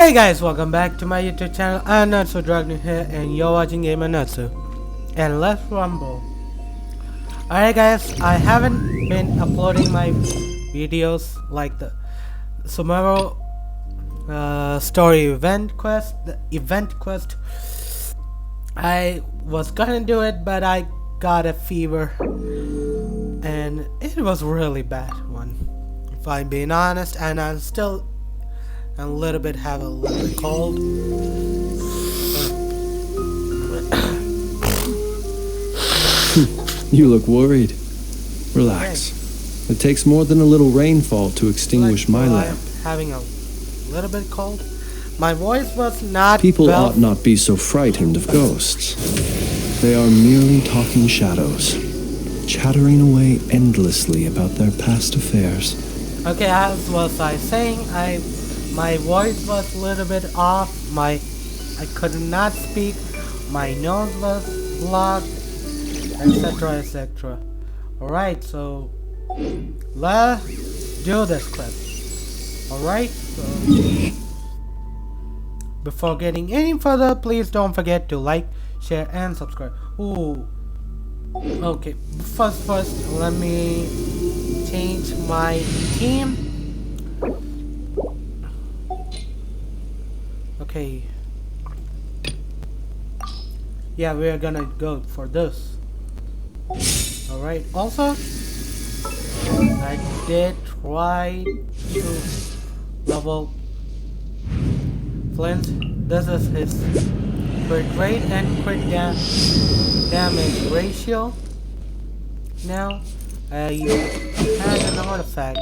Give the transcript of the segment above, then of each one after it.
Hey guys, welcome back to my YouTube channel. I'm Natsu Dragon here and you're watching Gamer Natsu. And let's rumble. Alright guys, I haven't been uploading my videos like the SUMERU story event quest. The event quest. I was gonna do it, but I got a fever. And it was a really bad one. If I'm being honest, and I'm still a little bit cold. You look worried. Relax. It takes more than a little rainfall to extinguish my lamp. Having a little bit cold. My voice was not. People ought not be so frightened of ghosts. They are merely talking shadows, chattering away endlessly about their past affairs. Okay, as was I saying, my voice was a little bit off. I could not speak. My nose was blocked, etc., etc. Alright, so let's do this clip. Alright, so before getting any further, please don't forget to like, share, and subscribe. Ooh. Okay, first, let me change my team. Okay. Yeah, we are gonna go for this. Alright, also, I did try to level Flint. This is his crit rate and crit damage ratio. Now, I had an artifact.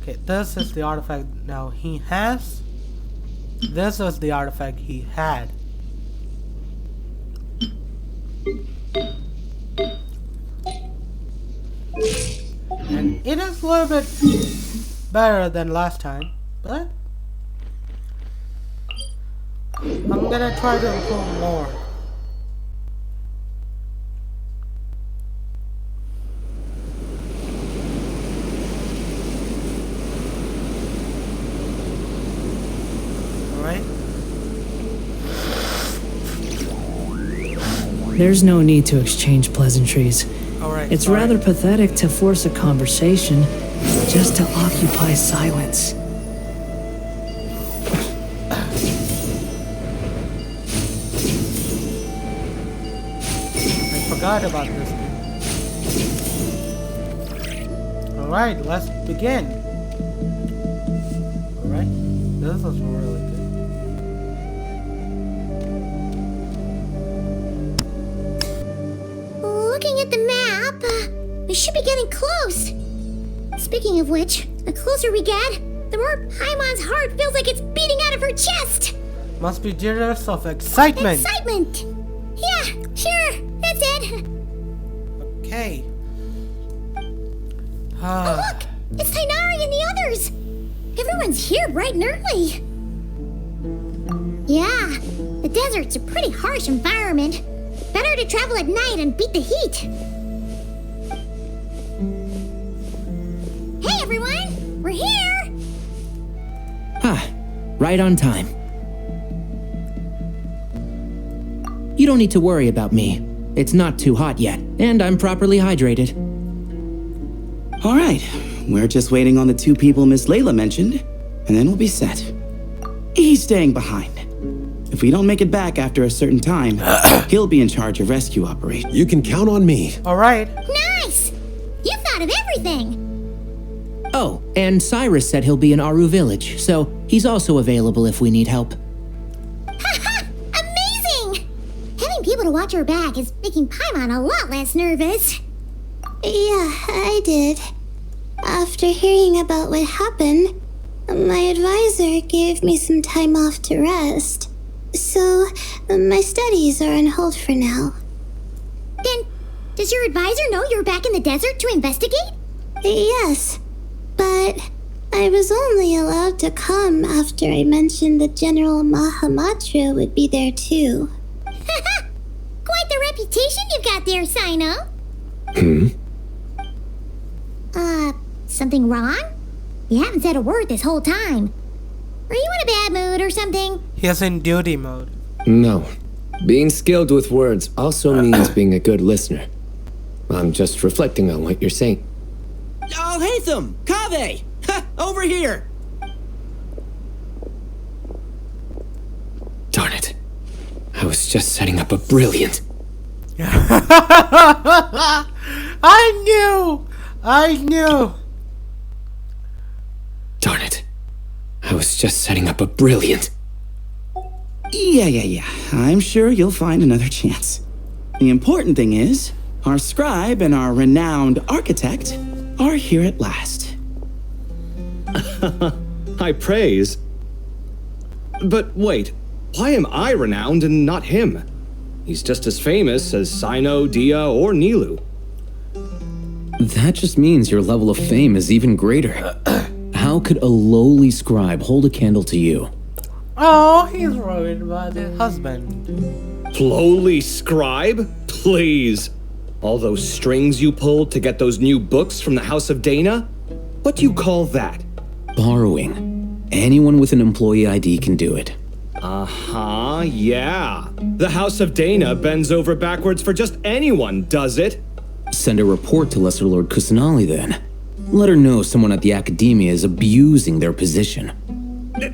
Okay, this is the artifact now he has. This was the artifact he had. And it is a little bit better than last time, but I'm gonna try to improve more. There's no need to exchange pleasantries. Alright. It's rather pathetic to force a conversation just to occupy silence. I forgot about this. Alright, let's begin. Alright, this is really good. Looking at the map, we should be getting close. Speaking of which, the closer we get, the more Paimon's heart feels like it's beating out of her chest. Must be jitters of excitement. Excitement! Yeah, sure, that's it. Okay. Oh look, it's Tainari and the others. Everyone's here bright and early. Yeah, the desert's a pretty harsh environment. Better to travel at night and beat the heat. Hey everyone, we're here! Right on time. You don't need to worry about me. It's not too hot yet, and I'm properly hydrated. All right, we're just waiting on the two people Miss Layla mentioned, and then we'll be set. He's staying behind. If we don't make it back after a certain time, he'll be in charge of rescue operations. You can count on me. Alright. Nice! You thought of everything! Oh, and Cyrus said he'll be in Aru Village, so he's also available if we need help. Haha! Amazing! Having people to watch our back is making Paimon a lot less nervous. Yeah, I did. After hearing about what happened, my advisor gave me some time off to rest. So, my studies are on hold for now. Then, does your advisor know you're back in the desert to investigate? Yes, but I was only allowed to come after I mentioned that General Mahamatra would be there too. Haha! Quite the reputation you've got there, Sino. Hmm? Something wrong? You haven't said a word this whole time. Are you in a bad mood or something? He's in duty mode. No. Being skilled with words also means being a good listener. I'm just reflecting on what you're saying. Oh, Hatham! Kaveh! Ha! Over here! Darn it. I was just setting up a brilliant... I knew! Darn it. I was just setting up a brilliant... Yeah. I'm sure you'll find another chance. The important thing is, our scribe and our renowned architect are here at last. High praise. But wait, why am I renowned and not him? He's just as famous as Sino, Dia, or Nilu. That just means your level of fame is even greater. How could a lowly scribe hold a candle to you? Oh, he's worried about his husband. Lowly scribe? Please. All those strings you pulled to get those new books from the House of Dana? What do you call that? Borrowing. Anyone with an employee ID can do it. Uh-huh, yeah. The House of Dana bends over backwards for just anyone, does it? Send a report to Lesser Lord Kusanali then. Let her know someone at the Academia is abusing their position.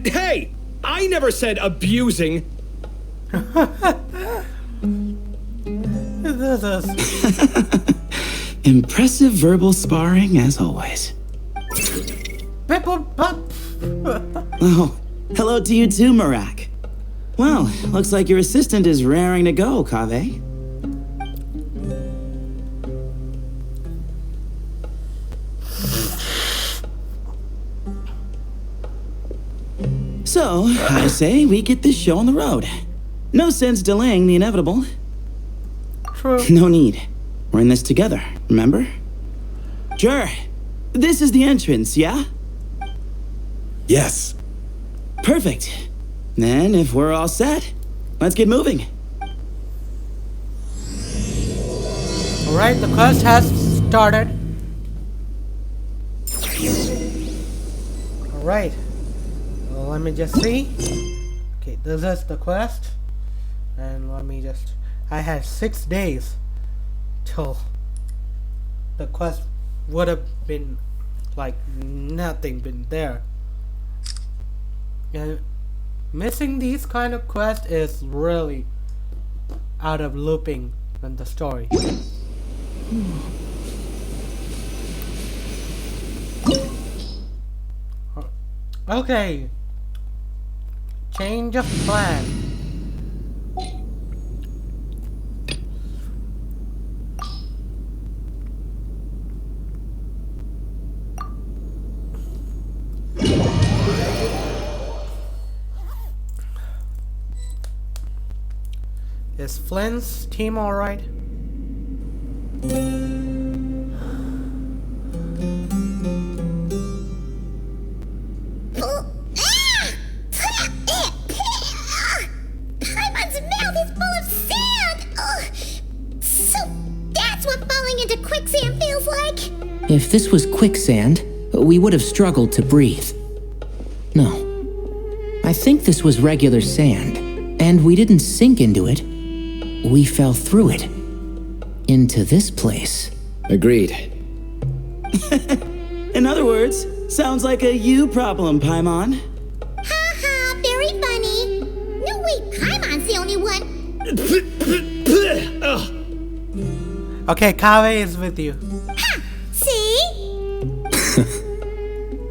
Hey! I never said abusing! This is... Impressive verbal sparring as always. Oh, hello to you too, Marak. Well, looks like your assistant is raring to go, Kaveh. So, I say we get this show on the road. No sense delaying the inevitable. True. No need. We're in this together, remember? Sure. This is the entrance, yeah? Yes. Perfect. Then, if we're all set, let's get moving. Alright, the quest has started. Alright. Well, let me just see. Okay, this is the quest. And let me just... I had 6 days till the quest would have been like nothing been there. And missing these kind of quests is really out of looping in the story. Okay. Change of plan. Is Flynn's team alright? Paimon's mouth is full of sand! Ugh. So that's what falling into quicksand feels like? If this was quicksand, we would have struggled to breathe. No. I think this was regular sand, and we didn't sink into it. We fell through it. Into this place. Agreed. In other words, sounds like a you problem, Paimon. Haha, very funny. No, wait, Paimon's the only one. Okay, Kaveh is with you. Ha! See?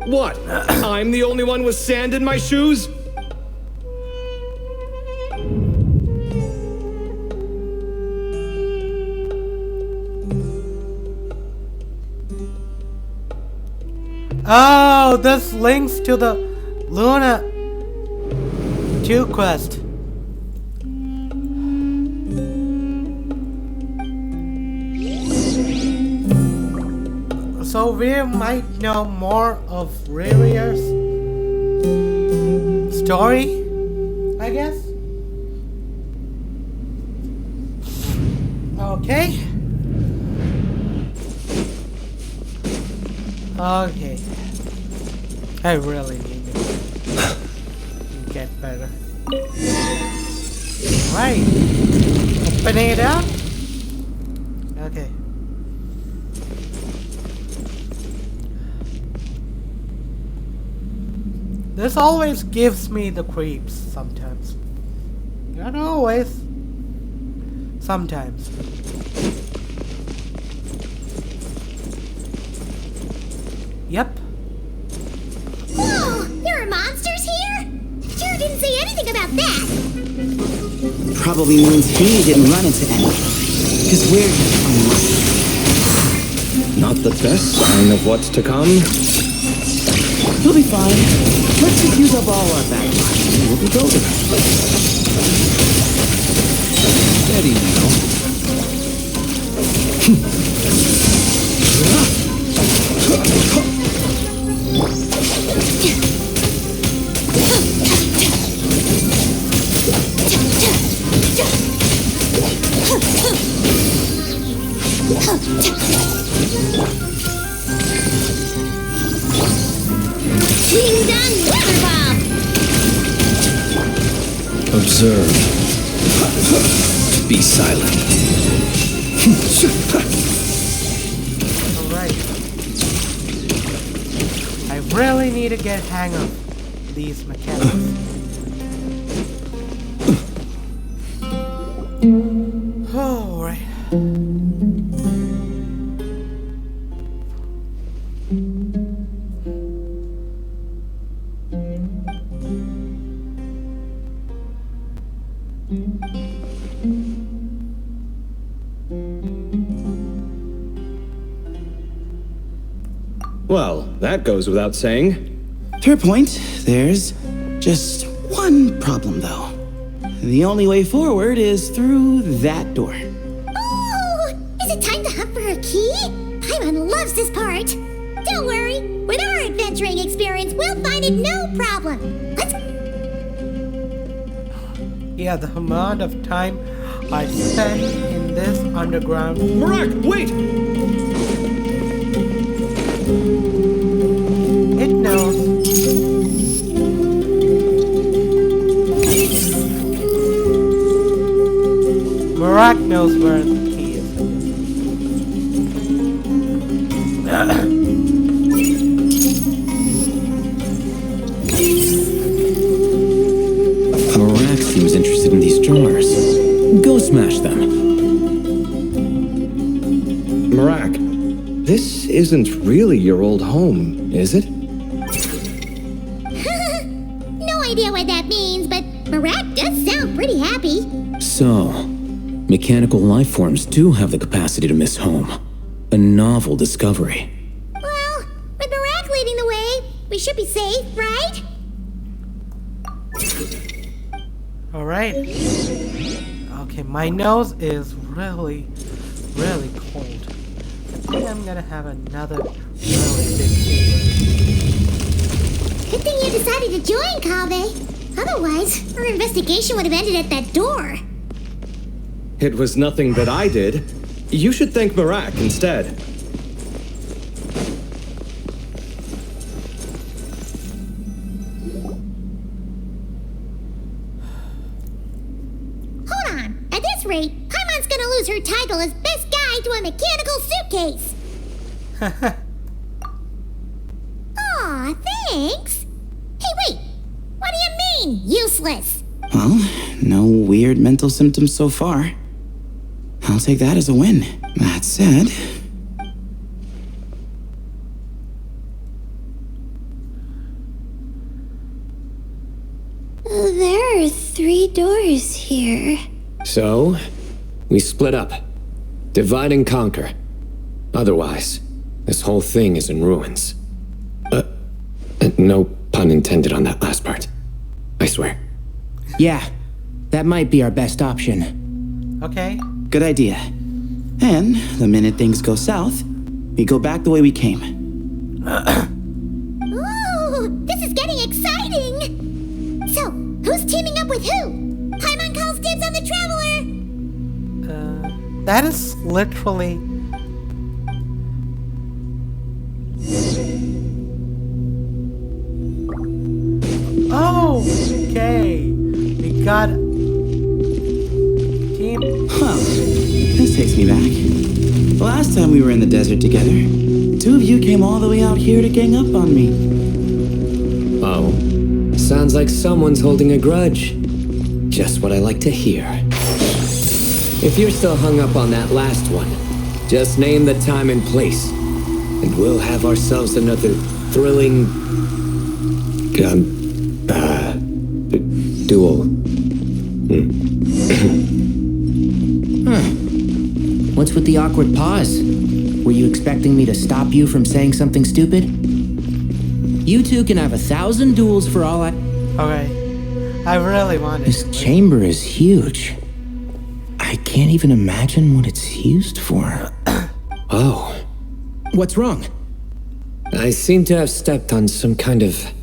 What? I'm the only one with sand in my shoes? Oh, this links to the Luna 2 quest. So we might know more of Riria's story, I guess. Okay. Okay. I really need it. get better. Right. Opening it up. Okay. This always gives me the creeps sometimes. Not always. Sometimes. Yep. Whoa! There are monsters here? Sure didn't say anything about that. Probably means he didn't run into any. Because we're unlucky. Not the best sign of what's to come. He'll be fine. Let's just use up all our backfire and we'll be golden. Steady now. Ding dong weather bomb! Observe. Be silent. Alright. I really need to get hang of these mechanics. Alright. Well, that goes without saying. Fair point. There's just one problem, though. The only way forward is through that door. Oh! Is it time to hunt for a key? Paimon loves this part. Don't worry. With our adventuring experience, we'll find it no problem. Let's... Yeah, the amount of time I spent in this underground. Marak, wait! It knows. Marak knows where the key is. Marak seems interested in these drawers. Go smash them. Marak, this isn't really your old home, is it? No idea what that means, but Marat does sound pretty happy. So, mechanical life forms do have the capacity to miss home. A novel discovery. Well, with Marat leading the way, we should be safe, right? Alright. Okay, my nose is really cold. I think I'm gonna have another really big fever. Good thing you decided to join, Kaveh. Otherwise, our investigation would have ended at that door. It was nothing that I did. You should thank Marak instead. Hold on. At this rate, Paimon's gonna lose her title as best guide to a mechanical suitcase. Aw, thanks. Hey, wait. What do you mean, useless? Well, no weird mental symptoms so far. I'll take that as a win. That said... There are 3 doors here. So, we split up. Divide and conquer. Otherwise, this whole thing is in ruins. No pun intended on that last part. I swear. Yeah, that might be our best option. Okay. Good idea. And the minute things go south, we go back the way we came. Ooh, this is getting exciting. So, who's teaming up with who? Paimon calls dibs on the Traveler. That is literally... Oh! Okay, we got team. Well, this takes me back. The last time we were in the desert together, two of you came all the way out here to gang up on me. Oh, sounds like someone's holding a grudge. Just what I like to hear. If you're still hung up on that last one, just name the time and place, and we'll have ourselves another thrilling duel. What's with the awkward pause? Were you expecting me to stop you from saying something stupid? You two can have 1,000 duels for all I... Okay, I really want This it. chamber is huge. I can't even imagine what it's used for. Oh, What's wrong? I seem to have stepped on some kind of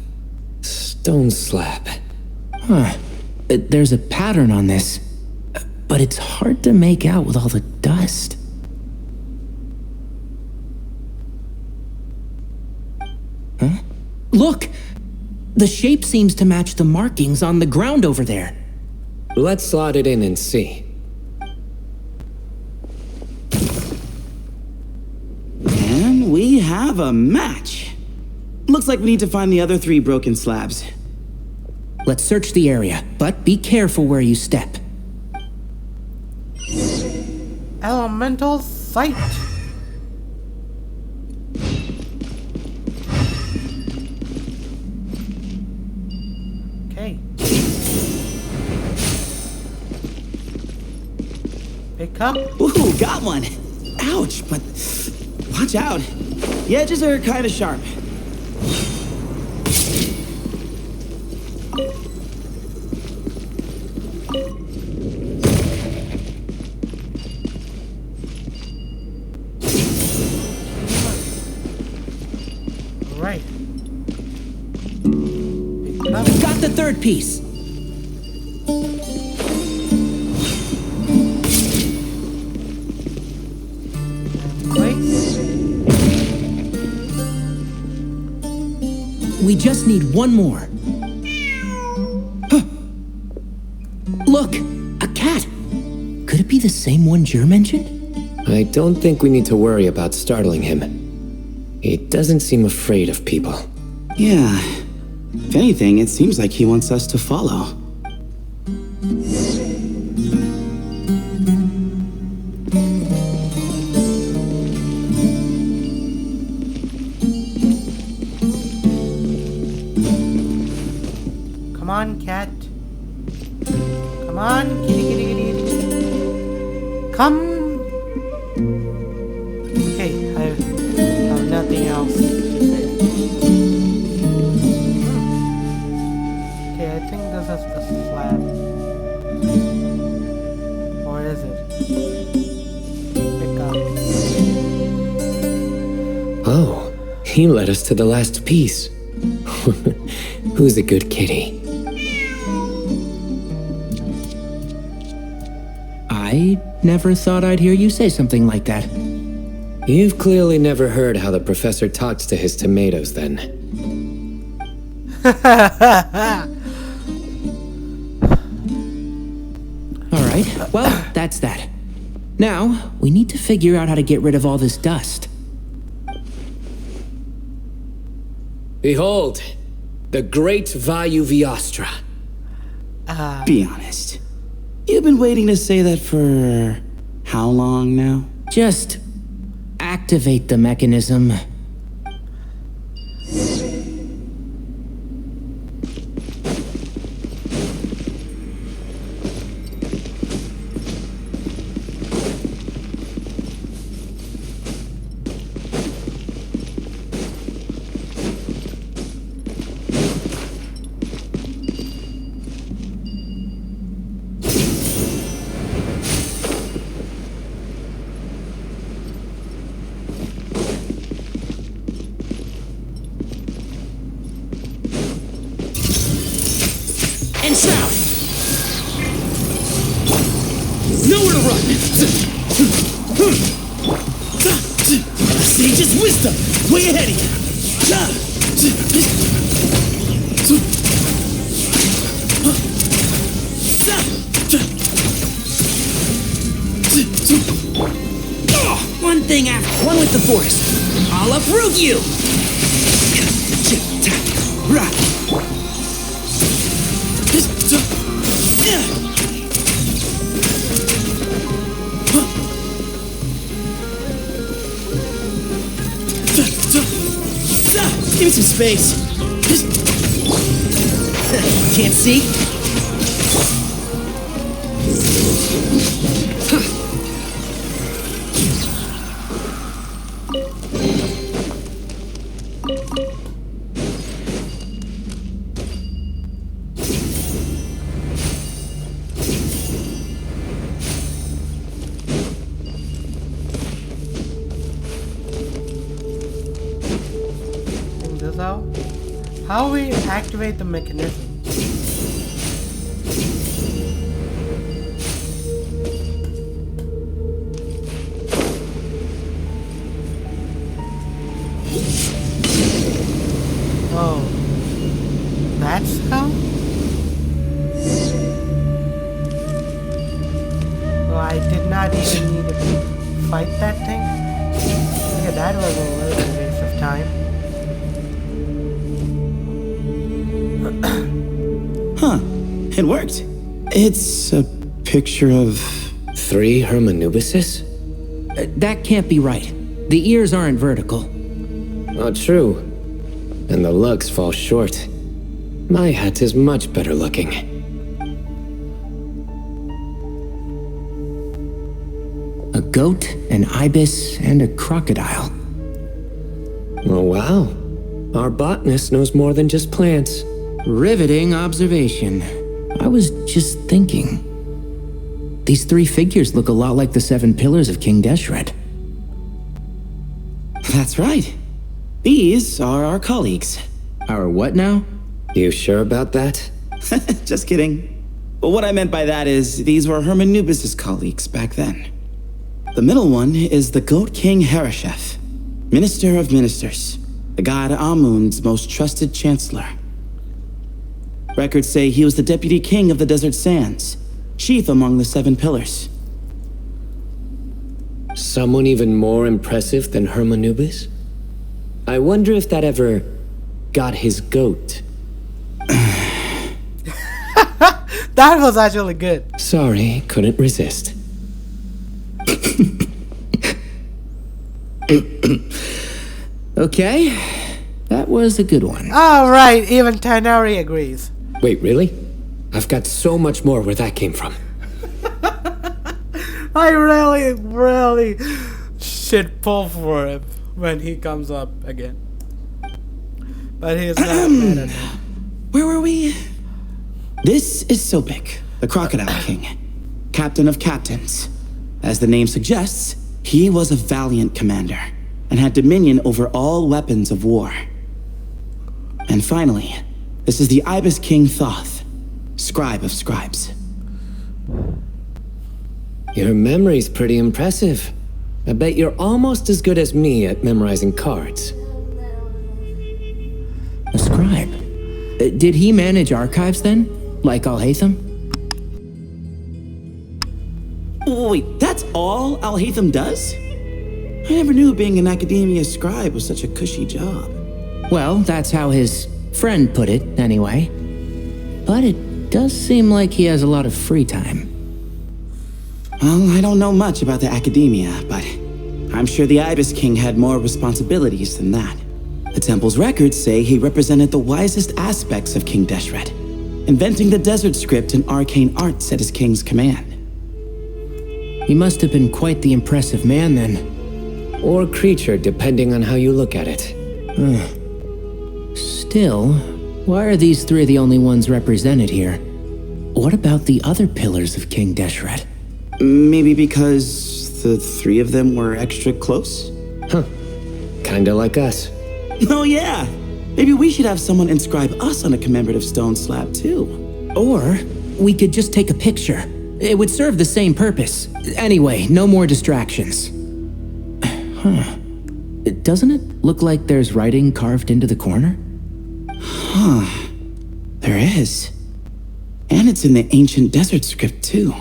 stone slab. There's a pattern on this, but it's hard to make out with all the dust. Huh? Look! The shape seems to match the markings on the ground over there. Let's slot it in and see. And we have a match. Looks like we need to find the other 3 broken slabs. Let's search the area, but be careful where you step. Elemental sight. Okay. Pick up. Ooh, got one. Ouch, but watch out. The edges are kind of sharp. Right. Pick up. Got the third piece. Place. We just need one more. Huh. Look, a cat. Could it be the same one Jer mentioned? I don't think we need to worry about startling him. He doesn't seem afraid of people. Yeah. If anything, it seems like he wants us to follow. Come on, cat. Come on, kitty, kitty, kitty, kitty. Come. Okay, I have nothing else to say. Okay, I think this is the slab. Or is it? Pick up. Oh, he led us to the last piece. Who's a good kitty? I never thought I'd hear you say something like that. You've clearly never heard how the professor talks to his tomatoes, then. Alright, well, that's that. Now, we need to figure out how to get rid of all this dust. Behold, the great Vayu Viastra. Be honest. You've been waiting to say that for how long now? Just activate the mechanism. And shout! Nowhere to run! Sage's wisdom! Way ahead of you! One thing after one with the force. I'll uproot you! Give me some space. Can't see? How we activate the mechanism? Oh, that's how? Well, I did not even need to fight that thing. Yeah, that was a little waste of time. Huh, it worked. It's a picture of... 3 Hermanubises? That can't be right. The ears aren't vertical. Not true. And the lugs fall short. My hat is much better looking. A goat, an ibis, and a crocodile. Oh, wow. Our botanist knows more than just plants. Riveting observation. I was just thinking. These 3 figures look a lot like the 7 pillars of King Deshret. That's right. These are our colleagues. Our what now? You sure about that? Just kidding. But what I meant by that is, these were Hermanubis' colleagues back then. The middle one is the Goat King Harashef, Minister of Ministers, the god Amun's most trusted chancellor. Records say he was the deputy king of the desert sands, chief among the 7 pillars. Someone even more impressive than Hermanubis? I wonder if that ever got his goat. That was actually good. Sorry, couldn't resist. Okay, that was a good one. Alright, even Tanari agrees. Wait, really? I've got so much more where that came from. I really should pull for him when he comes up again. But he's not mad at me. Where were we? This is Sobek, the Crocodile King, captain of captains. As the name suggests, he was a valiant commander and had dominion over all weapons of war. And finally, this is the Ibis King Thoth, scribe of scribes. Your memory's pretty impressive. I bet you're almost as good as me at memorizing cards. A scribe. Did he manage archives then? Like Al-Haytham? Wait, that's all Al-Haytham does? I never knew being an academia scribe was such a cushy job. Well, that's how his friend put it, anyway. But it does seem like he has a lot of free time. Well, I don't know much about the academia, but I'm sure the Ibis King had more responsibilities than that. The temple's records say he represented the wisest aspects of King Deshret, inventing the desert script and arcane arts at his king's command. He must have been quite the impressive man then. Or creature, depending on how you look at it. Still, why are these 3 the only ones represented here? What about the other pillars of King Deshret? Maybe because the 3 of them were extra close? Huh. Kinda like us. Oh yeah! Maybe we should have someone inscribe us on a commemorative stone slab too. Or we could just take a picture. It would serve the same purpose. Anyway, no more distractions. Huh. Doesn't it look like there's writing carved into the corner? Huh. There is. And it's in the ancient desert script, too.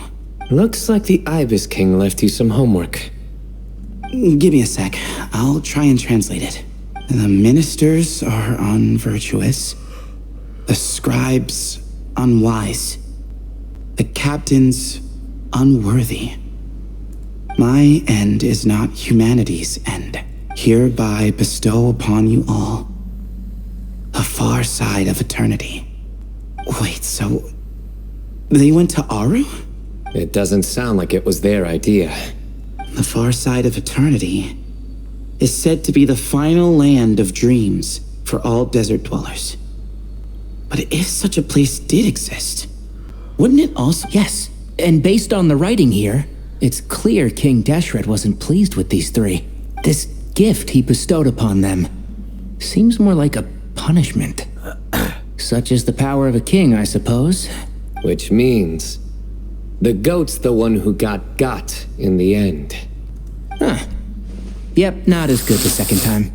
Looks like the Ibis King left you some homework. Give me a sec. I'll try and translate it. The ministers are unvirtuous. The scribes unwise. The captains unworthy. My end is not humanity's end. Hereby bestow upon you all the far side of eternity. Wait, so they went to Aru? It doesn't sound like it was their idea. The far side of eternity is said to be the final land of dreams for all desert dwellers. But if such a place did exist, wouldn't it also— Yes, and based on the writing here, it's clear King Deshret wasn't pleased with these three. This gift he bestowed upon them seems more like a punishment. Such is the power of a king, I suppose. Which means the goat's the one who got in the end. Huh. Yep, not as good the second time.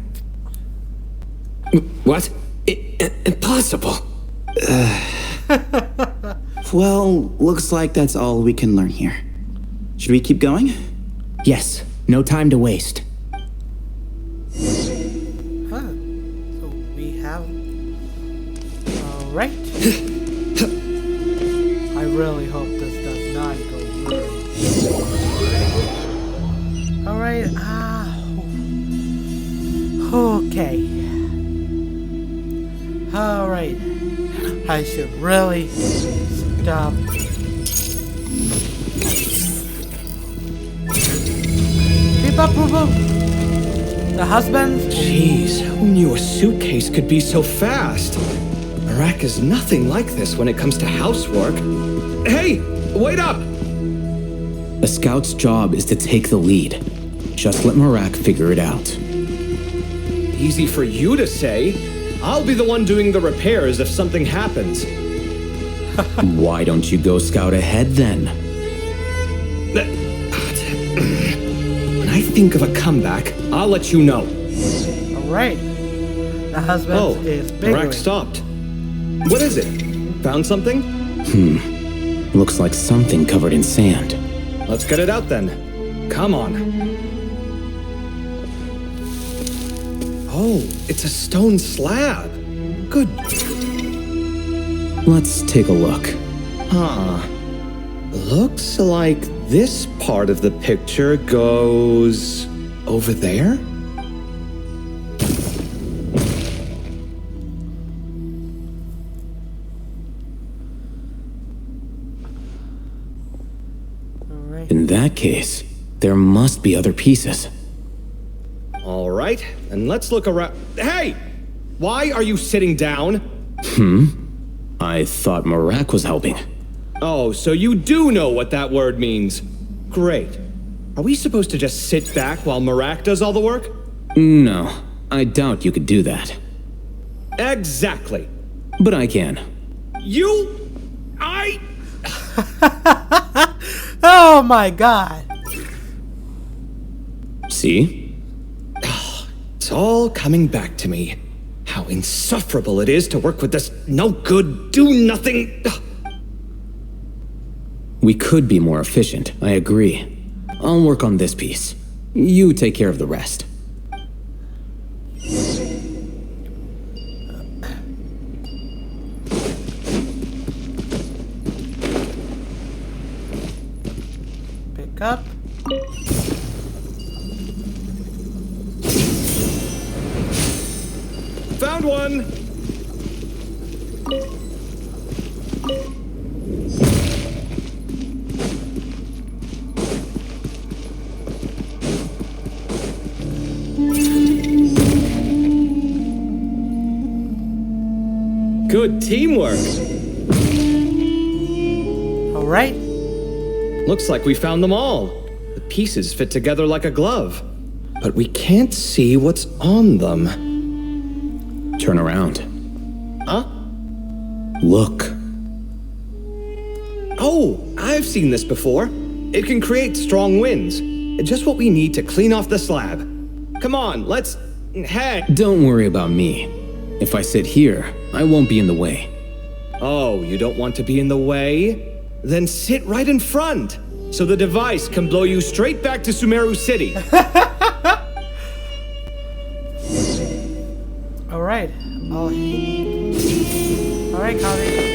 What? Impossible. Well, looks like that's all we can learn here. Should we keep going? Yes, no time to waste. Huh. So we have... Alright. I really hope this does not go wrong. Alright, okay. Alright. I should really stop. Beep up, boop, boop. The husbands. Jeez, who knew a suitcase could be so fast? Marak is nothing like this when it comes to housework. Hey, wait up! A scout's job is to take the lead. Just let Marak figure it out. Easy for you to say. I'll be the one doing the repairs if something happens. Why don't you go scout ahead then? When I think of a comeback, I'll let you know. Alright. The husband is bigger. Marak stopped. What is it? Found something? Looks like something covered in sand. Let's get it out then. Come on. Oh, it's a stone slab. Good. Let's take a look. Huh. Looks like this part of the picture goes over there? In that case, there must be other pieces. All right, and let's look around. Hey! Why are you sitting down? I thought Marak was helping. Oh, so you do know what that word means. Great. Are we supposed to just sit back while Marak does all the work? No, I doubt you could do that. Exactly. But I can. Oh my god. See? It's all coming back to me. How insufferable it is to work with this no-good, do-nothing... We could be more efficient, I agree. I'll work on this piece. You take care of the rest. Pick up. Found one! Good teamwork! Alright. Looks like we found them all. The pieces fit together like a glove. But we can't see what's on them. Turn around. Huh? Look. Oh, I've seen this before. It can create strong winds. Just what we need to clean off the slab. Come on, let's... Hey! Don't worry about me. If I sit here, I won't be in the way. Oh, you don't want to be in the way? Then sit right in front, so the device can blow you straight back to Sumeru City. Alright. Alright, Kali.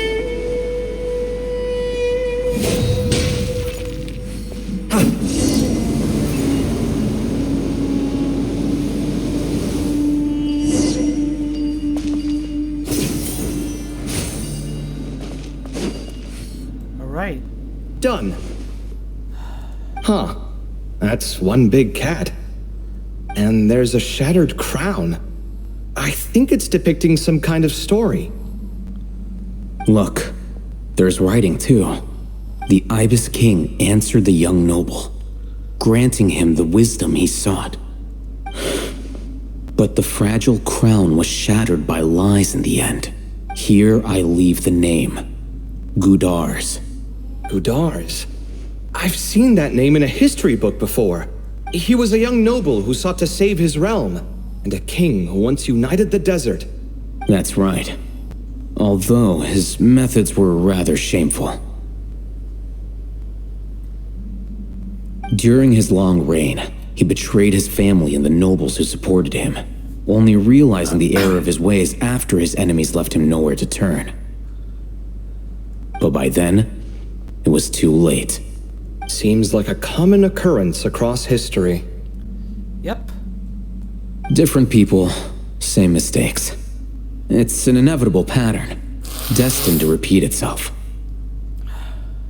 Alright. Done. Huh. That's one big cat. And there's a shattered crown. I think it's depicting some kind of story. Look, there's writing too. The Ibis King answered the young noble, granting him the wisdom he sought. But the fragile crown was shattered by lies in the end. Here I leave the name. Gudars. Gudars? I've seen that name in a history book before. He was a young noble who sought to save his realm, and a king who once united the desert. That's right. Although his methods were rather shameful. During his long reign, he betrayed his family and the nobles who supported him, only realizing the error of his ways after his enemies left him nowhere to turn. But by then, it was too late. Seems like a common occurrence across history. Yep. Different people, same mistakes. It's an inevitable pattern, destined to repeat itself.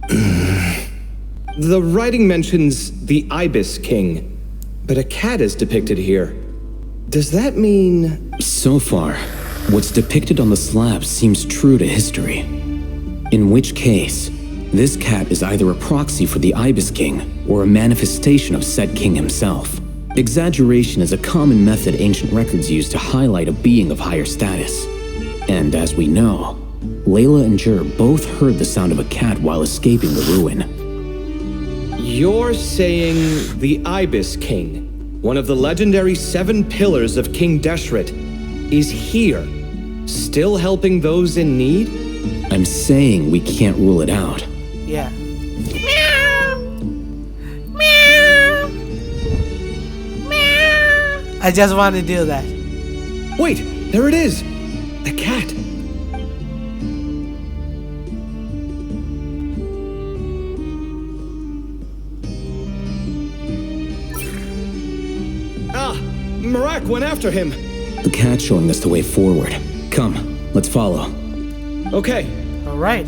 The writing mentions the Ibis King, but a cat is depicted here. Does that mean... So far, what's depicted on the slab seems true to history. In which case, this cat is either a proxy for the Ibis King or a manifestation of said king himself. Exaggeration is a common method ancient records use to highlight a being of higher status. And as we know, Layla and Jur both heard the sound of a cat while escaping the ruin. You're saying the Ibis King, one of the legendary 7 pillars of King Deshret, is here, still helping those in need? I'm saying we can't rule it out. Yeah. I just want to do that. Wait, there it is! The cat! Ah! Marak went after him! The cat's showing us the way forward. Come, let's follow. Okay. Alright.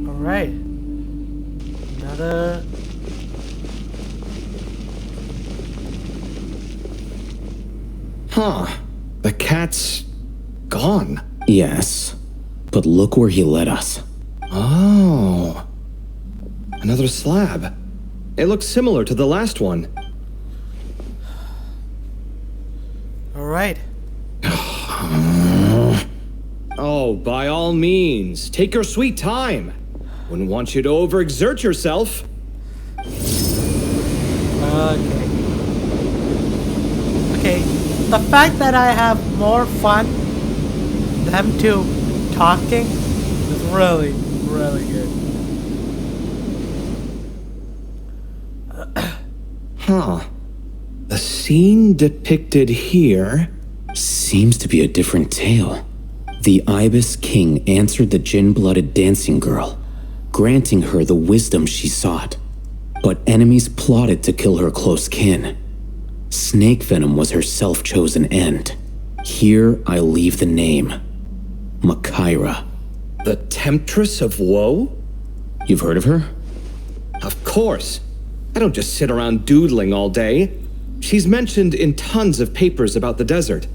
Alright. Another... Huh. The cat's... gone. Yes, but look where he led us. Oh. Another slab. It looks similar to the last one. Alright. Oh, by all means, take your sweet time. Wouldn't want you to overexert yourself. Okay. Okay. The fact that I have more fun them two talking is really, really good. Huh. The scene depicted here... Seems to be a different tale. The Ibis King answered the gin-blooded dancing girl, granting her the wisdom she sought. But enemies plotted to kill her close kin. Snake venom was her self-chosen end. Here I leave the name. Makaira. The Temptress of Woe? You've heard of her? Of course. I don't just sit around doodling all day. She's mentioned in tons of papers about the desert.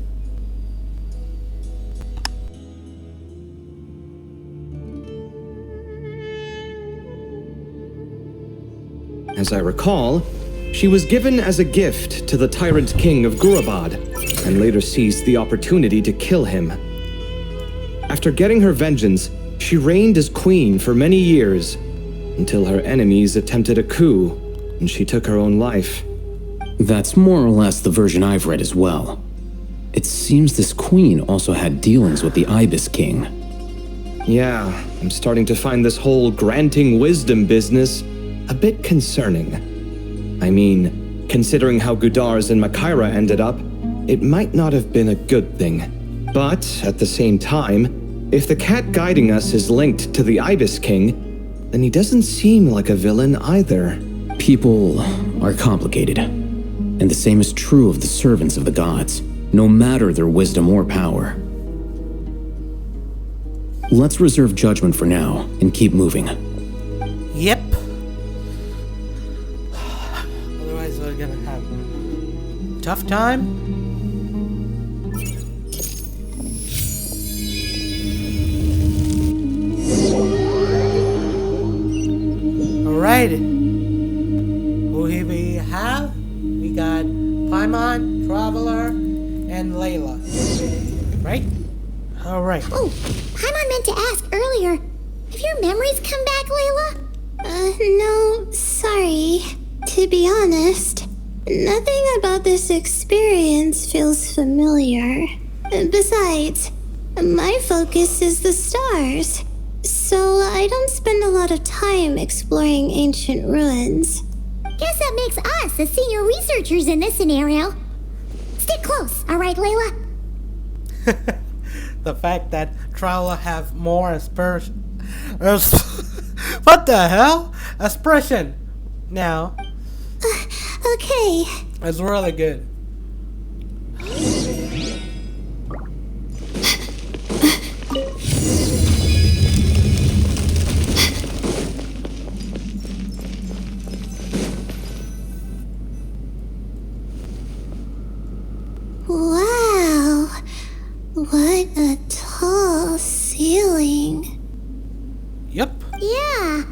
As I recall, She was given as a gift to the tyrant king of Gurabad, and later seized the opportunity to kill him. After getting her vengeance, she reigned as queen for many years, until her enemies attempted a coup, and she took her own life. That's more or less the version I've read as well. It seems this queen also had dealings with the Ibis King. Yeah, I'm starting to find this whole granting wisdom business a bit concerning. I mean, considering how Gudars and Makaira ended up, it might not have been a good thing. But, at the same time, if the cat guiding us is linked to the Ibis King, then he doesn't seem like a villain either. People are complicated, and the same is true of the servants of the gods, no matter their wisdom or power. Let's reserve judgment for now and keep moving. Yep. Otherwise we're gonna have tough time. Alright. Who here we have? We got Paimon, Traveler, and Layla. Right? Alright. Oh, Paimon meant to ask earlier. Have your memories come back, Layla? No, sorry. To be honest, nothing about this experience feels familiar. Besides, my focus is the stars, so I don't spend a lot of time exploring ancient ruins. Guess that makes us the senior researchers in this scenario. Stick close, alright, Layla? The fact that Traveler have more expression. What the hell? Expression. Now. Okay. It's really good. Wow. What a tall ceiling. Yep. Yeah.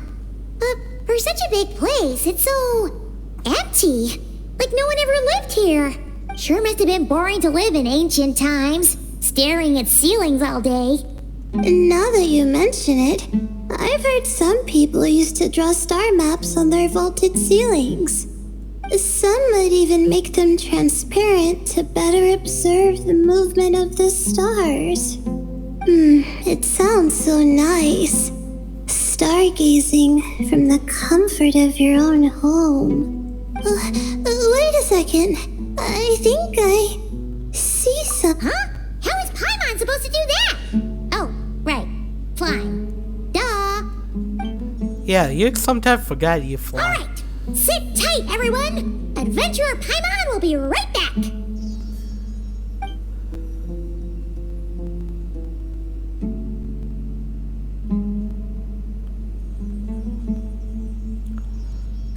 But for such a big place, it's so empty. Like no one ever lived here. Sure must have been boring to live in ancient times, staring at ceilings all day. Now that you mention it, I've heard some people used to draw star maps on their vaulted ceilings. Some might even make them transparent to better observe the movement of the stars. It sounds so nice. Stargazing from the comfort of your own home. Wait a second. I think I see some. Huh? How is Paimon supposed to do that? Oh, right. Flying. Duh. Yeah, you sometimes forget you fly. Alright. Sit tight, everyone. Adventurer Paimon will be right back.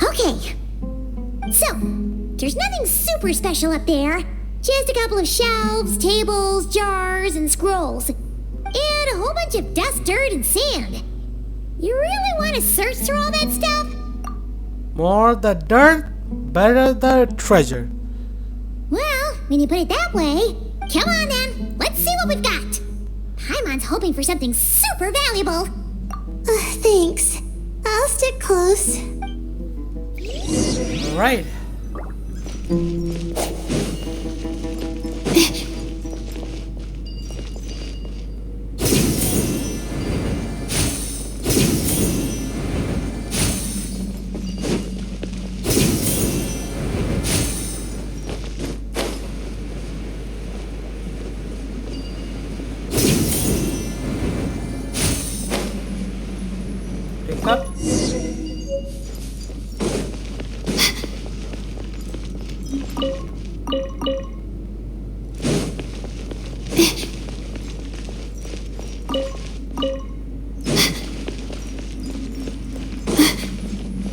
Okay. So, there's nothing super special up there. Just a couple of shelves, tables, jars, and scrolls. And a whole bunch of dust, dirt, and sand. You really want to search through all that stuff? More the dirt, better the treasure. Well, when you put it that way, come on then. Let's see what we've got. Paimon's hoping for something super valuable. Thanks. I'll stick close. Alright. Pick up.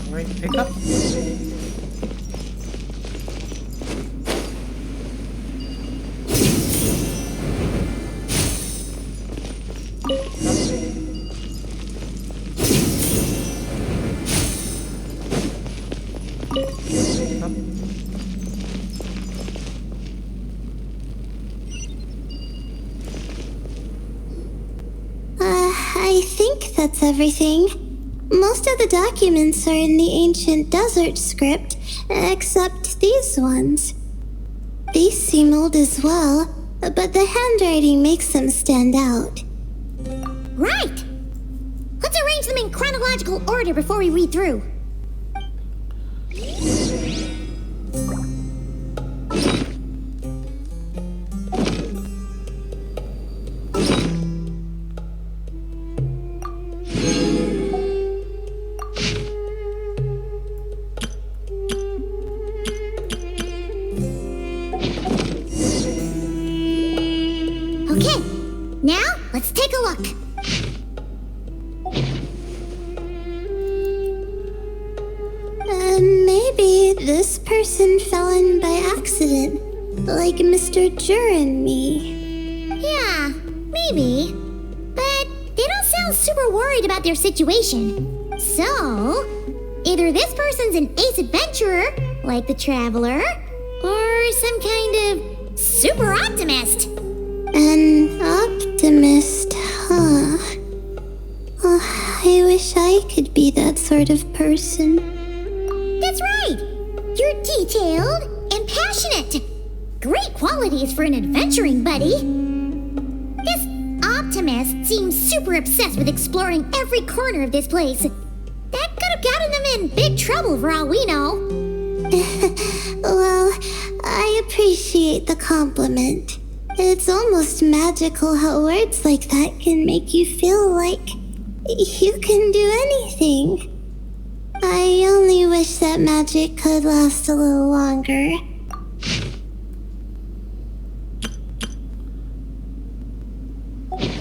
Alright, pick up. I think that's everything. Most of the documents are in the ancient desert script, except these ones. These seem old as well, but the handwriting makes them stand out. Right! Let's arrange them in chronological order before we read through. Okay, now let's take a look. Maybe this person fell in by accident, like Mr. Jur and me. Yeah, maybe. But they don't sound super worried about their situation. So, either this person's an ace adventurer, like the Traveler, or some kind of super optimist. An optimist, huh? Oh, I wish I could be that sort of person. That's right! You're detailed and passionate. Great qualities for an adventuring buddy. This optimist seems super obsessed with exploring every corner of this place. That could have gotten them in big trouble for all we know. Well, I appreciate the compliment. It's almost magical how words like that can make you feel like you can do anything. I only wish that magic could last a little longer.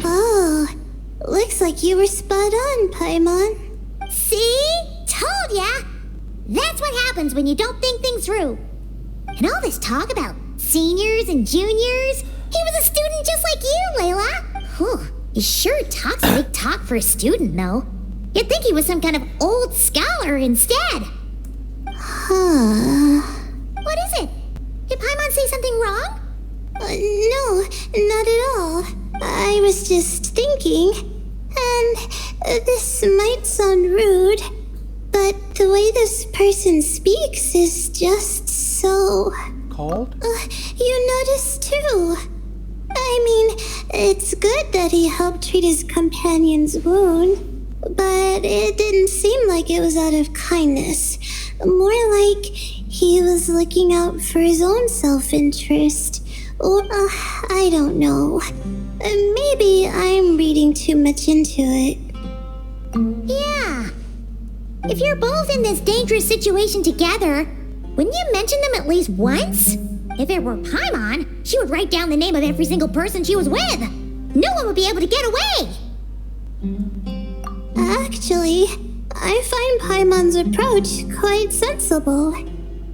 Oh, looks like you were spot on, Paimon. See? Told ya! That's what happens when you don't think things through. And all this talk about seniors and juniors, he was a student just like you, Layla. Whew, he sure talks a big talk for a student, though. You'd think he was some kind of old scholar instead. Huh. What is it? Did Paimon say something wrong? No, not at all. I was just thinking, and this might sound rude, but the way this person speaks is just so... Cold? You noticed too. I mean, it's good that he helped treat his companion's wound, but it didn't seem like it was out of kindness. More like he was looking out for his own self-interest. Or, I don't know. Maybe I'm reading too much into it. Yeah. If you're both in this dangerous situation together, wouldn't you mention them at least once? If it were Paimon, she would write down the name of every single person she was with. No one would be able to get away. Actually, I find Paimon's approach quite sensible.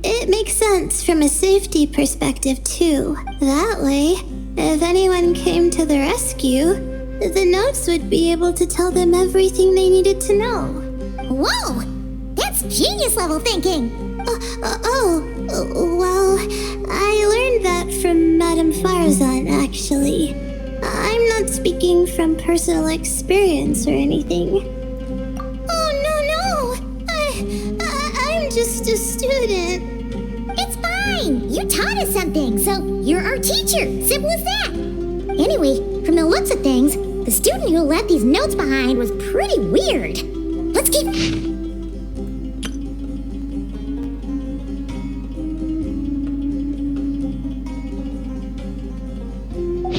It makes sense from a safety perspective, too. That way, if anyone came to the rescue, the notes would be able to tell them everything they needed to know. Whoa! That's genius level thinking! Well, I learned that from Madame Farazan, actually. I'm not speaking from personal experience or anything. Oh, no! I'm just a student. It's fine! You taught us something, so you're our teacher. Simple as that. Anyway, from the looks of things, the student who left these notes behind was pretty weird. Let's keep...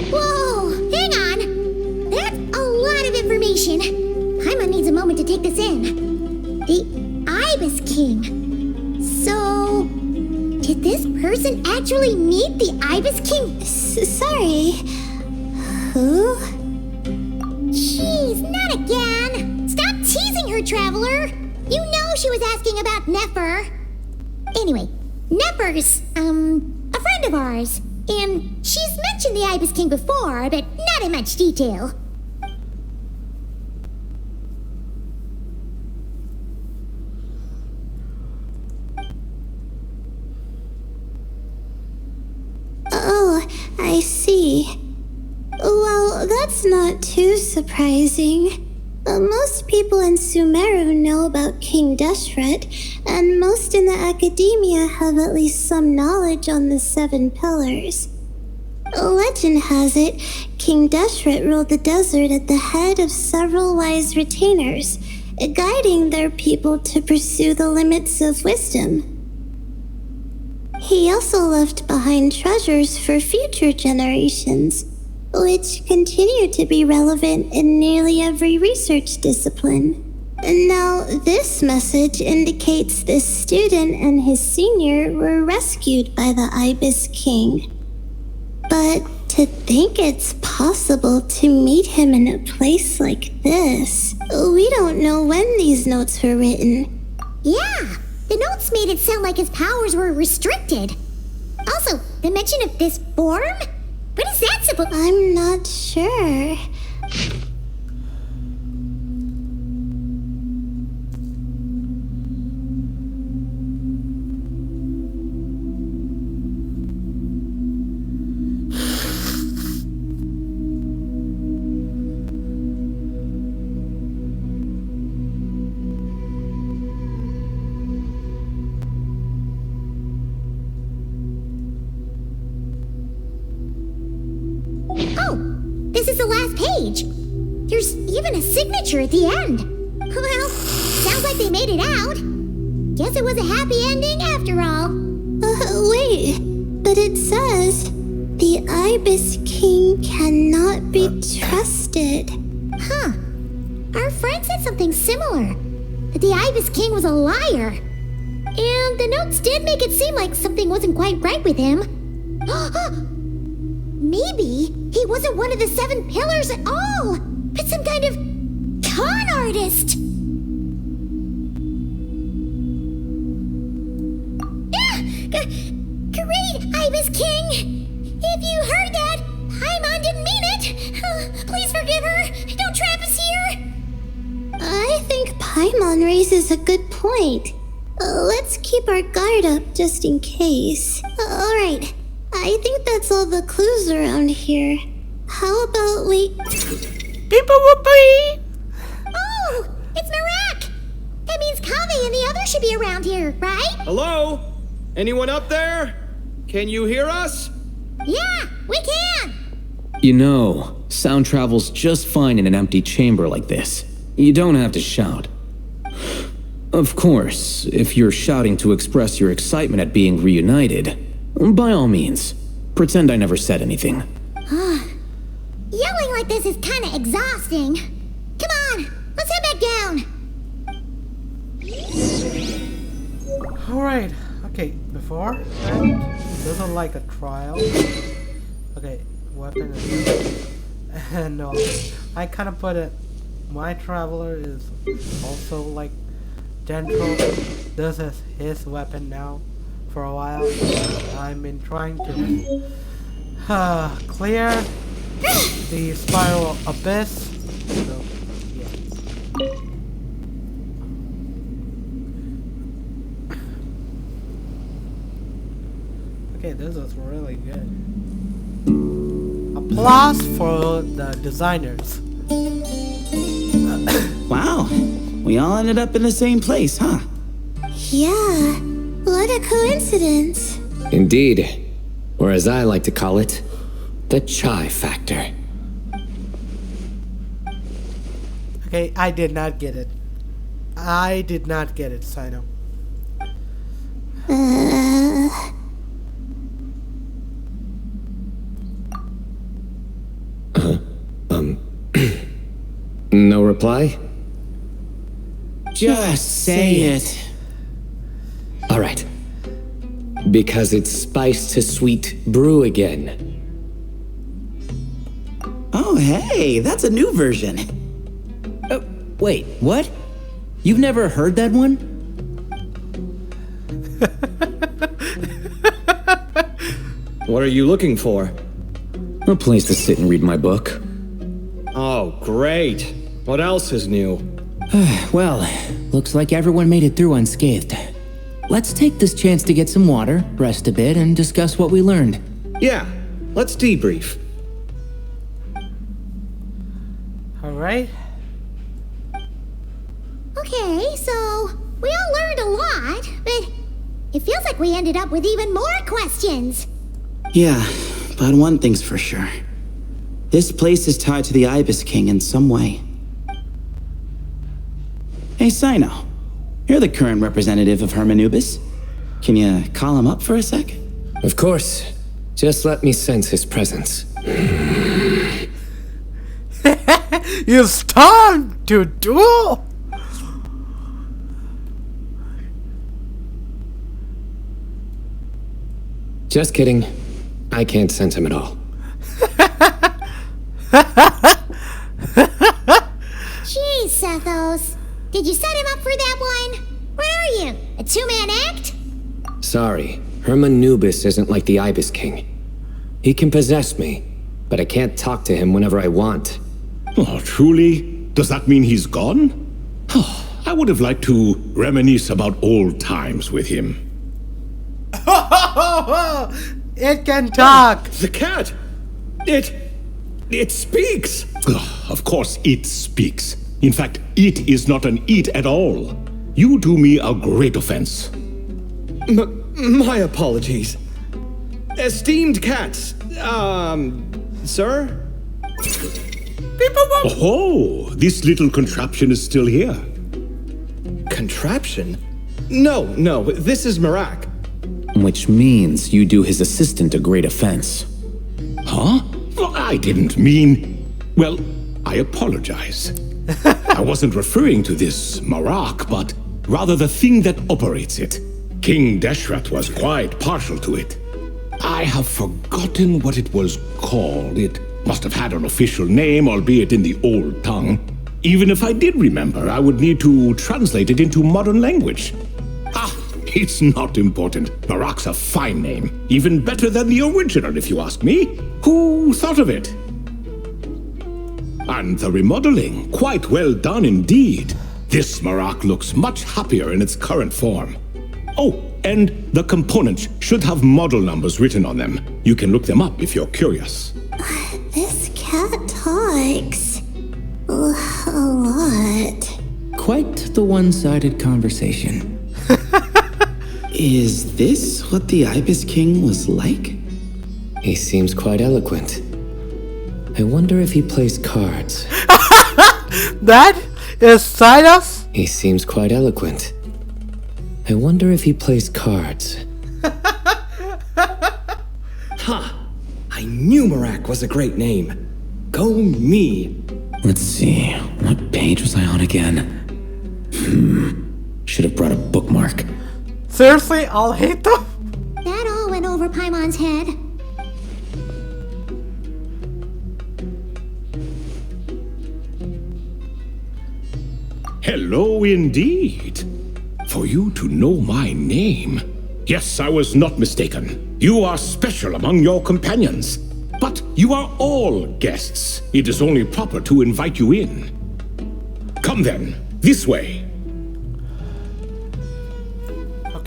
Whoa! Hang on! That's a lot of information. Paimon needs a moment to take this in. The Ibis King. So... did this person actually meet the Ibis King? Sorry. Who? Jeez, not again! Stop teasing her, Traveler! You know she was asking about Nefer. Anyway, Nefer's, a friend of ours. And she's mentioned the Ibis King before, but not in much detail. not too surprising. Most people in Sumeru know about King Deshret, and most in the academia have at least some knowledge on the 7 pillars. Legend has it, King Deshret ruled the desert at the head of several wise retainers, guiding their people to pursue the limits of wisdom. He also left behind treasures for future generations, which continue to be relevant in nearly every research discipline. Now, this message indicates this student and his senior were rescued by the Ibis King. But to think it's possible to meet him in a place like this, we don't know when these notes were written. Yeah, the notes made it sound like his powers were restricted. Also, the mention of this form? What is that supposed? I'm not sure. This is the last page. There's even a signature at the end. Well, sounds like they made it out. Guess it was a happy ending after all. Wait, but it says, the Ibis King cannot be trusted. Huh. Our friend said something similar. That the Ibis King was a liar. And the notes did make it seem like something wasn't quite right with him. Maybe he wasn't one of the 7 pillars at all, but some kind of con artist. Great, Ibis King! If you heard that, Paimon didn't mean it. Please forgive her. Don't trap us here. I think Paimon raises a good point. Let's keep our guard up just in case. Alright, I think that's all the clues around here. How about we... Oh, it's Marak! That means Kaveh and the others should be around here, right? Hello? Anyone up there? Can you hear us? Yeah, we can! You know, sound travels just fine in an empty chamber like this. You don't have to shout. Of course, if you're shouting to express your excitement at being reunited, by all means, pretend I never said anything. Yelling like this is kinda exhausting. Come on, let's head back down. Alright, okay, before that, this is like a trial. Okay, weapon is... And no, I kinda put it, my traveler is also like gentle. This is his weapon now for a while. I've been trying to clear the spiral abyss. So, yeah. Okay, this is really good. Applause for the designers. Wow, we all ended up in the same place, huh? Yeah, what a coincidence. Indeed. Or as I like to call it, the chai factor. Okay, I did not get it. I did not get it, Sino. No reply? Just say it. All right. Because it's spiced to sweet brew again. Oh, hey, that's a new version. Wait, what? You've never heard that one? What are you looking for? A place to sit and read my book. Oh, great. What else is new? Well, looks like everyone made it through unscathed. Let's take this chance to get some water, rest a bit, and discuss what we learned. Yeah, let's debrief. Alright. Okay, so we all learned a lot, but it feels like we ended up with even more questions. Yeah, but one thing's for sure. This place is tied to the Ibis King in some way. Hey, Sino. You're the current representative of Hermanubis. Can you call him up for a sec? Of course. Just let me sense his presence. It's time to duel! Just kidding. I can't sense him at all. Jeez, Sethos. Did you set him up for that one? What are you, a two-man act? Sorry, Hermanubis isn't like the Ibis King. He can possess me, but I can't talk to him whenever I want. Oh, truly? Does that mean he's gone? Oh, I would have liked to reminisce about old times with him. It can talk! The cat! It speaks! Of course it speaks. In fact, it is not an it at all. You do me a great offense. My apologies. Esteemed cats, sir? Oh, this little contraption is still here. Contraption? No, this is Marak. Which means you do his assistant a great offense. Huh? Well, I didn't mean... Well, I apologize. I wasn't referring to this Marak, but rather the thing that operates it. King Deshret was quite partial to it. I have forgotten what it was called. It must have had an official name, albeit in the old tongue. Even if I did remember, I would need to translate it into modern language. It's not important. Marak's a fine name. Even better than the original, if you ask me. Who thought of it? And the remodeling, quite well done indeed. This Marak looks much happier in its current form. Oh, and the components should have model numbers written on them. You can look them up if you're curious. This cat talks a lot. Quite the one-sided conversation. Is this what the Ibis King was like? He seems quite eloquent. I wonder if he plays cards. That is Silas? He seems quite eloquent. I wonder if he plays cards. Ha! I knew Marak was a great name. Go me. Let's see, what page was I on again? Should have brought a bookmark. Seriously, I'll hate them? That all went over Paimon's head. Hello indeed. For you to know my name. Yes, I was not mistaken. You are special among your companions. But you are all guests. It is only proper to invite you in. Come then, this way.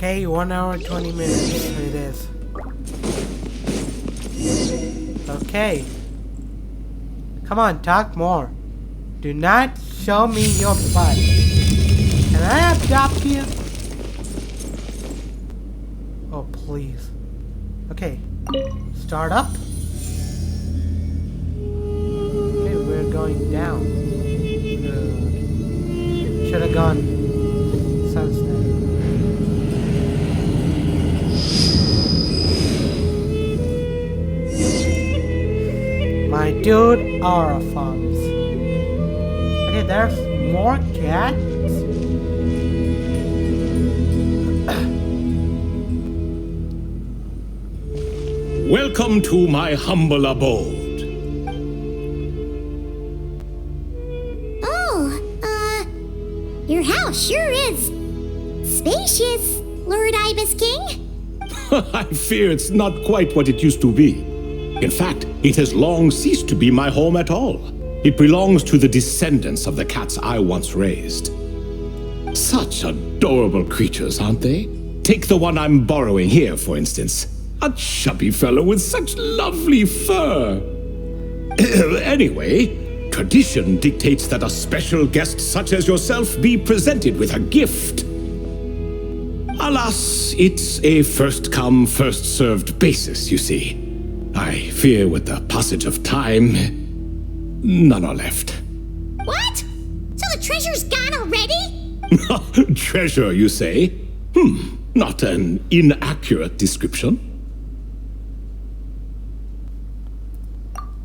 Okay, 1 hour 20 minutes it is. Okay. Come on, talk more. Do not show me your butt. Can I adopt you? Oh, please. Okay. Start up. Okay, we're going down. Should have gone sunset. My dude, Arafams. Okay, there's more cats. Welcome to my humble abode. Oh, your house sure is spacious, Lord Ibis King. I fear it's not quite what it used to be. In fact, it has long ceased to be my home at all. It belongs to the descendants of the cats I once raised. Such adorable creatures, aren't they? Take the one I'm borrowing here, for instance. A chubby fellow with such lovely fur. Anyway, Tradition dictates that a special guest such as yourself be presented with a gift. Alas, it's a first-come, first-served basis, you see. I fear with the passage of time, none are left. What? So the treasure's gone already? Treasure, you say? Not an inaccurate description.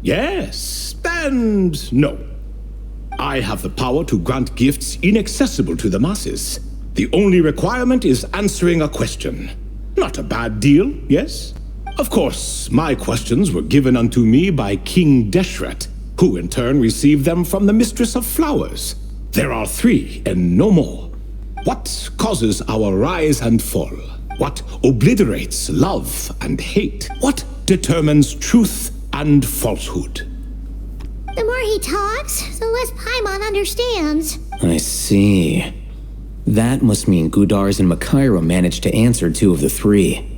Yes, and no. I have the power to grant gifts inaccessible to the masses. The only requirement is answering a question. Not a bad deal, yes? Of course, my questions were given unto me by King Deshret, who in turn received them from the Mistress of Flowers. There are 3 and no more. What causes our rise and fall? What obliterates love and hate? What determines truth and falsehood? The more he talks, the less Paimon understands. I see. That must mean Gudars and Makaira managed to answer 2 of the 3.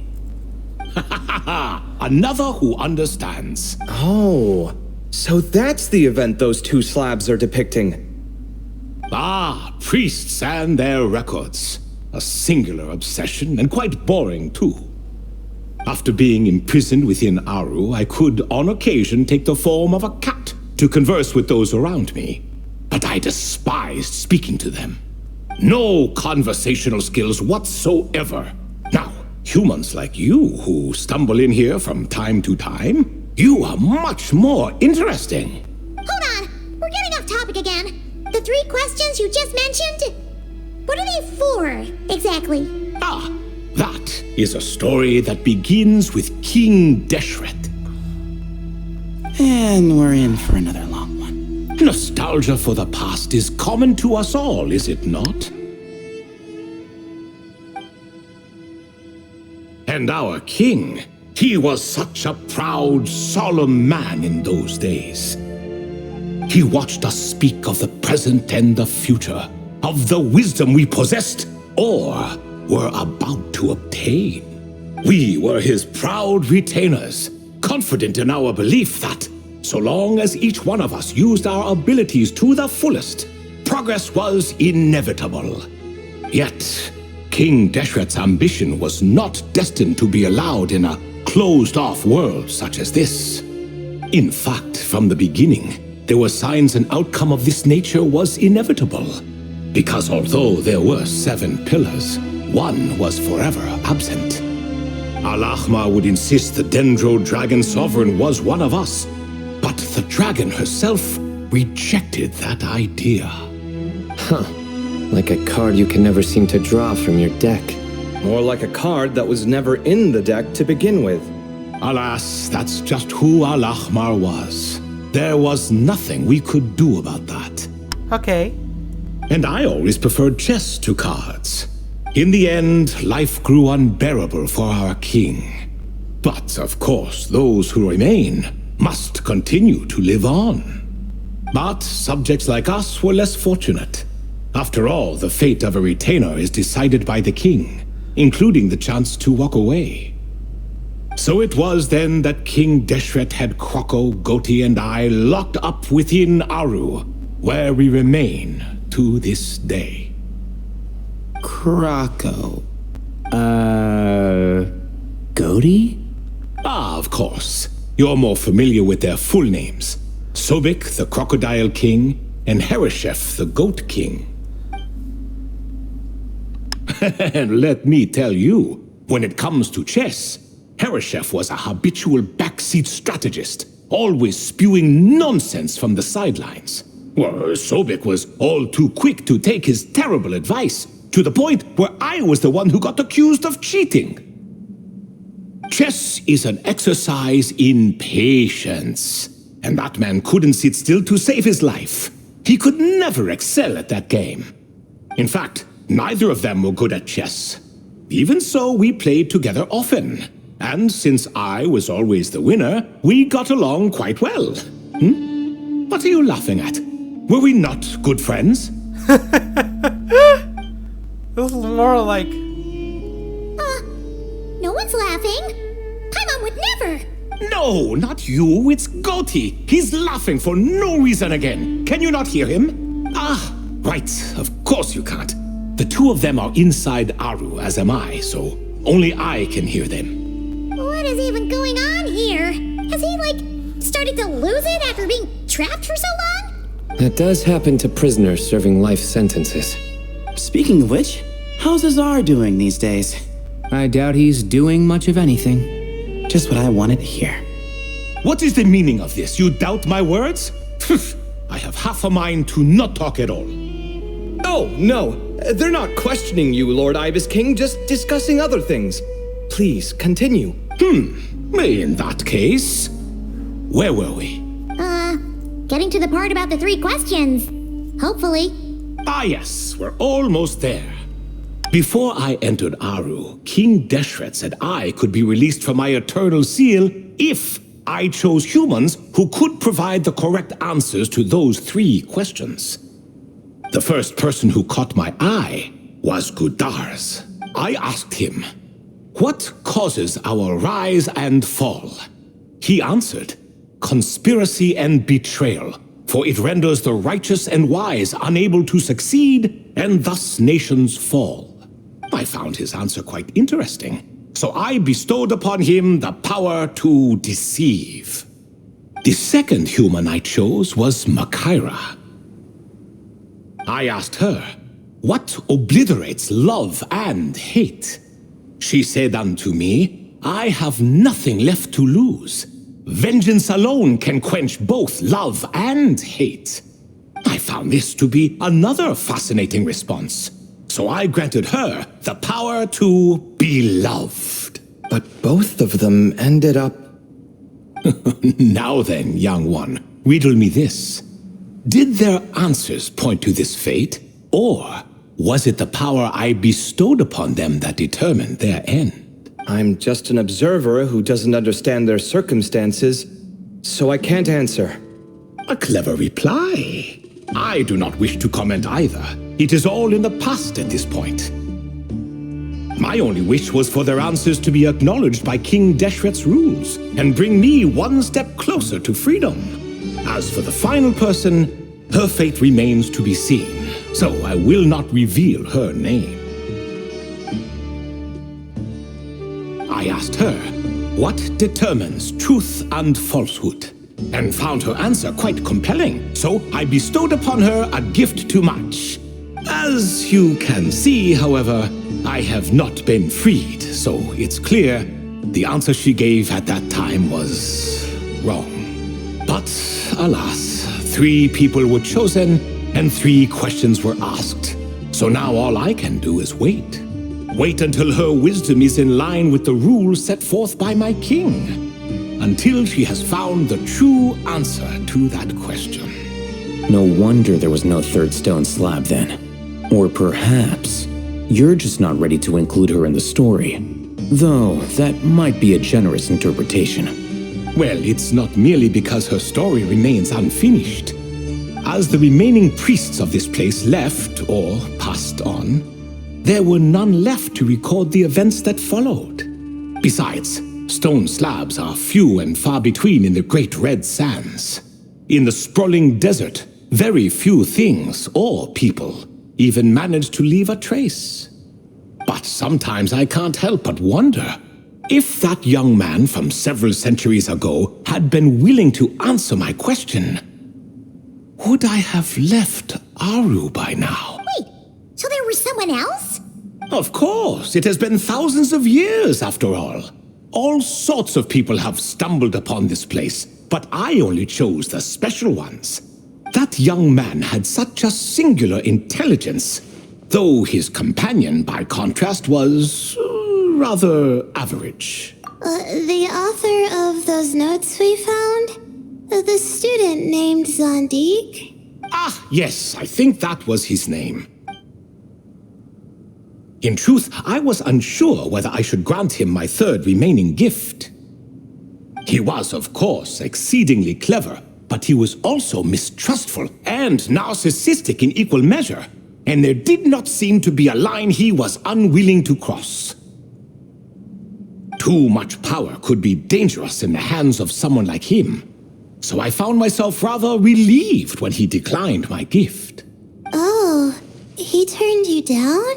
Another who understands. Oh, so that's the event those 2 slabs are depicting. Ah, priests and their records. A singular obsession, and quite boring too. After being imprisoned within Aru, I could on occasion take the form of a cat to converse with those around me. But I despised speaking to them. No conversational skills whatsoever. Now, humans like you who stumble in here from time to time, you are much more interesting. Hold on, we're getting off topic again. The 3 questions you just mentioned? What are they for, exactly? Ah, that is a story that begins with King Deshret. And we're in for another long one. Nostalgia for the past is common to us all, is it not? And our king, he was such a proud, solemn man in those days. He watched us speak of the present and the future, of the wisdom we possessed or were about to obtain. We were his proud retainers, confident in our belief that, so long as each one of us used our abilities to the fullest, progress was inevitable. Yet, King Deshret's ambition was not destined to be allowed in a closed-off world such as this. In fact, from the beginning, there were signs an outcome of this nature was inevitable. Because although there were 7 pillars, one was forever absent. Al-Ahmar would insist the Dendro Dragon Sovereign was one of us, but the dragon herself rejected that idea. Huh. Like a card you can never seem to draw from your deck. More like a card that was never in the deck to begin with. Alas, that's just who Al-Ahmar was. There was nothing we could do about that. Okay. And I always preferred chess to cards. In the end, life grew unbearable for our king. But, of course, those who remain must continue to live on. But subjects like us were less fortunate. After all, the fate of a retainer is decided by the king, including the chance to walk away. So it was then that King Deshret had Kroko, Goti, and I locked up within Aru, where we remain to this day. Kroko. Goti? Ah, of course. You're more familiar with their full names. Sobek, the Crocodile King, and Hereshef, the Goat King. And let me tell you, when it comes to chess, Hereshef was a habitual backseat strategist, always spewing nonsense from the sidelines. Well, Sobek was all too quick to take his terrible advice, to the point where I was the one who got accused of cheating. Chess is an exercise in patience, and that man couldn't sit still to save his life. He could never excel at that game. In fact, neither of them were good at chess. Even so, we played together often. And since I was always the winner, we got along quite well. What are you laughing at? Were we not good friends? This is more like... No one's laughing. Paimon would never. No, not you. It's Goti. He's laughing for no reason again. Can you not hear him? Ah, right. Of course you can't. The two of them are inside Aru, as am I, so only I can hear them. What is even going on here? Has he, started to lose it after being trapped for so long? That does happen to prisoners serving life sentences. Speaking of which, how's Azar doing these days? I doubt he's doing much of anything. Just what I wanted to hear. What is the meaning of this? You doubt my words? I have half a mind to not talk at all. Oh, no. They're not questioning you, Lord Ibis King, just discussing other things. Please, continue. In that case, where were we? Getting to the part about the 3 questions. Hopefully. Ah yes, we're almost there. Before I entered Aru, King Deshret said I could be released from my eternal seal if I chose humans who could provide the correct answers to those 3 questions. The first person who caught my eye was Gudars. I asked him, "What causes our rise and fall?" He answered, "Conspiracy and betrayal, for it renders the righteous and wise unable to succeed, and thus nations fall." I found his answer quite interesting, so I bestowed upon him the power to deceive. The second human I chose was Makaira. I asked her, "What obliterates love and hate?" She said unto me, "I have nothing left to lose. Vengeance alone can quench both love and hate." I found this to be another fascinating response, so I granted her the power to be loved. But both of them ended up... Now then, young one, riddle me this. Did their answers point to this fate, or was it the power I bestowed upon them that determined their end? I'm just an observer who doesn't understand their circumstances, so I can't answer. A clever reply. I do not wish to comment either. It is all in the past at this point. My only wish was for their answers to be acknowledged by King Deshret's rules and bring me one step closer to freedom. As for the final person, her fate remains to be seen, so I will not reveal her name. I asked her, "What determines truth and falsehood?" and found her answer quite compelling, so I bestowed upon her a gift to match. As you can see, however, I have not been freed, so it's clear the answer she gave at that time was wrong. But alas, 3 people were chosen and 3 questions were asked. So now all I can do is wait. Wait until her wisdom is in line with the rules set forth by my king. Until she has found the true answer to that question. No wonder there was no 3rd stone slab then. Or perhaps you're just not ready to include her in the story. Though that might be a generous interpretation. Well, it's not merely because her story remains unfinished. As the remaining priests of this place left or passed on, there were none left to record the events that followed. Besides, stone slabs are few and far between in the great red sands. In the sprawling desert, very few things or people even manage to leave a trace. But sometimes I can't help but wonder, if that young man from several centuries ago had been willing to answer my question, would I have left Aru by now? Wait, so there was someone else? Of course, it has been thousands of years after all. All sorts of people have stumbled upon this place, but I only chose the special ones. That young man had such a singular intelligence, though his companion, by contrast, was rather average. The author of those notes we found? The student named Zandik? Ah, yes, I think that was his name. In truth, I was unsure whether I should grant him my 3rd remaining gift. He was, of course, exceedingly clever, but he was also mistrustful and narcissistic in equal measure, and there did not seem to be a line he was unwilling to cross. Too much power could be dangerous in the hands of someone like him. So I found myself rather relieved when he declined my gift. Oh, he turned you down?